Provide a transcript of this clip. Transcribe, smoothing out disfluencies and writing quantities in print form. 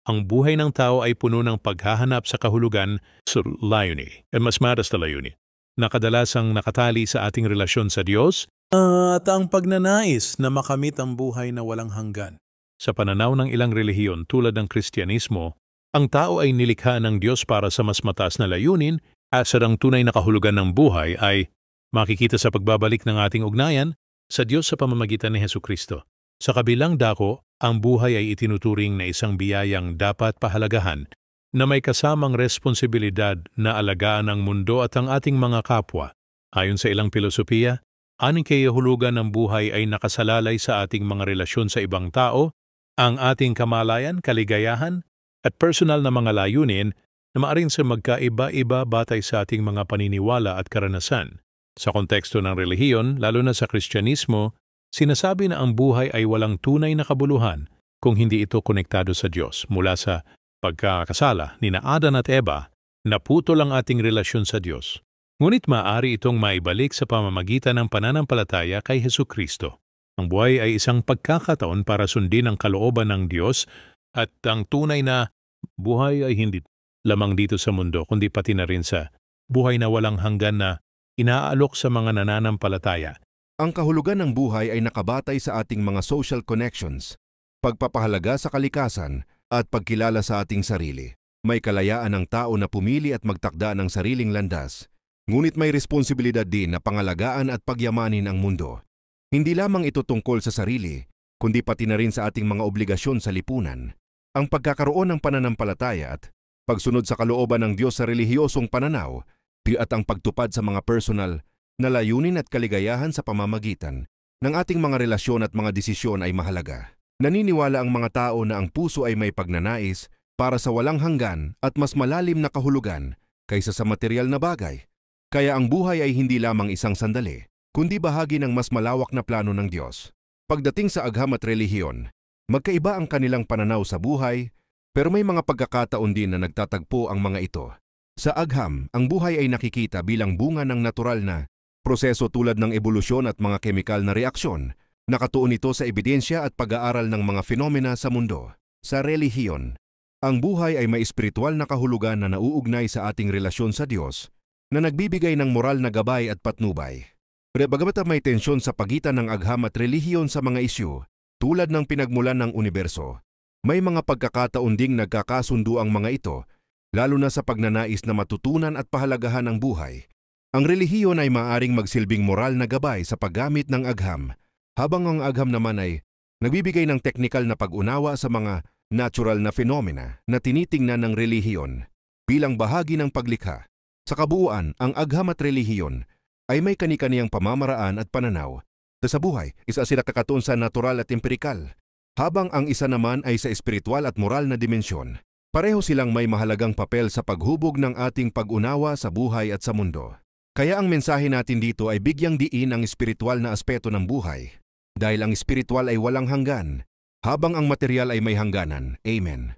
Ang buhay ng tao ay puno ng paghahanap sa kahulugan sa layunin, mas maras na layunin, na kadalasang nakatali sa ating relasyon sa Diyos at ang pagnanais na makamit ang buhay na walang hanggan. Sa pananaw ng ilang relihiyon tulad ng Kristyanismo, ang tao ay nilikha ng Diyos para sa mas mataas na layunin at ang tunay na kahulugan ng buhay ay makikita sa pagbabalik ng ating ugnayan sa Diyos sa pamamagitan ni Hesukristo. Sa kabilang dako, ang buhay ay itinuturing na isang biyayang dapat pahalagahan na may kasamang responsibilidad na alagaan ang mundo at ang ating mga kapwa. Ayon sa ilang filosofiya, aning kahulugan ng buhay ay nakasalalay sa ating mga relasyon sa ibang tao, ang ating kamalayan, kaligayahan, at personal na mga layunin na maaaring sa magkaiba-iba batay sa ating mga paniniwala at karanasan. Sa konteksto ng relihiyon, lalo na sa Kristyanismo, sinasabi na ang buhay ay walang tunay na kabuluhan kung hindi ito konektado sa Diyos. Mula sa pagkakasala ni Adan at Eva, naputol ang ating relasyon sa Diyos. Ngunit maaari itong maibalik sa pamamagitan ng pananampalataya kay Hesukristo. Ang buhay ay isang pagkakataon para sundin ang kalooban ng Diyos at ang tunay na buhay ay hindi lamang dito sa mundo kundi pati na rin sa buhay na walang hanggan na inaalok sa mga nananampalataya. Ang kahulugan ng buhay ay nakabatay sa ating mga social connections, pagpapahalaga sa kalikasan at pagkilala sa ating sarili. May kalayaan ng tao na pumili at magtakda ng sariling landas, ngunit may responsibilidad din na pangalagaan at pagyamanin ang mundo. Hindi lamang ito tungkol sa sarili, kundi pati na rin sa ating mga obligasyon sa lipunan. Ang pagkakaroon ng pananampalataya at pagsunod sa kalooban ng Diyos sa relihiyosong pananaw at ang pagtupad sa mga personal na layunin at kaligayahan sa pamamagitan ng ating mga relasyon at mga desisyon ay mahalaga. Naniniwala ang mga tao na ang puso ay may pagnanais para sa walang hanggan at mas malalim na kahulugan kaysa sa material na bagay. Kaya ang buhay ay hindi lamang isang sandali, kundi bahagi ng mas malawak na plano ng Diyos. Pagdating sa agham at relihiyon, magkaiba ang kanilang pananaw sa buhay, pero may mga pagkakataon din na nagtatagpo ang mga ito. Sa agham, ang buhay ay nakikita bilang bunga ng natural na proseso tulad ng ebolusyon at mga kemikal na reaksyon. Nakatuon ito sa ebidensya at pag-aaral ng mga fenomena sa mundo. Sa relihiyon, ang buhay ay may espiritual na kahulugan na nauugnay sa ating relasyon sa Diyos na nagbibigay ng moral na gabay at patnubay. Pero bagamat may tensyon sa pagitan ng agham at relihiyon sa mga isyu, tulad ng pinagmulan ng universo, may mga pagkakataon ding nagkakasundo ang mga ito, lalo na sa pagnanais na matutunan at pahalagahan ang buhay. Ang relihiyon ay maaaring magsilbing moral na gabay sa paggamit ng agham, habang ang agham naman ay nagbibigay ng teknikal na pag-unawa sa mga natural na fenomena na tinitingnan ng relihiyon bilang bahagi ng paglikha. Sa kabuuan, ang agham at relihiyon ay may kani-kaniyang pamamaraan at pananaw sa buhay. Isa sila kakatuon sa natural at empirikal, habang ang isa naman ay sa espiritual at moral na dimensyon. Pareho silang may mahalagang papel sa paghubog ng ating pag-unawa sa buhay at sa mundo. Kaya ang mensahe natin dito ay bigyang diin ang espiritual na aspeto ng buhay, dahil ang espiritual ay walang hanggan, habang ang material ay may hangganan. Amen.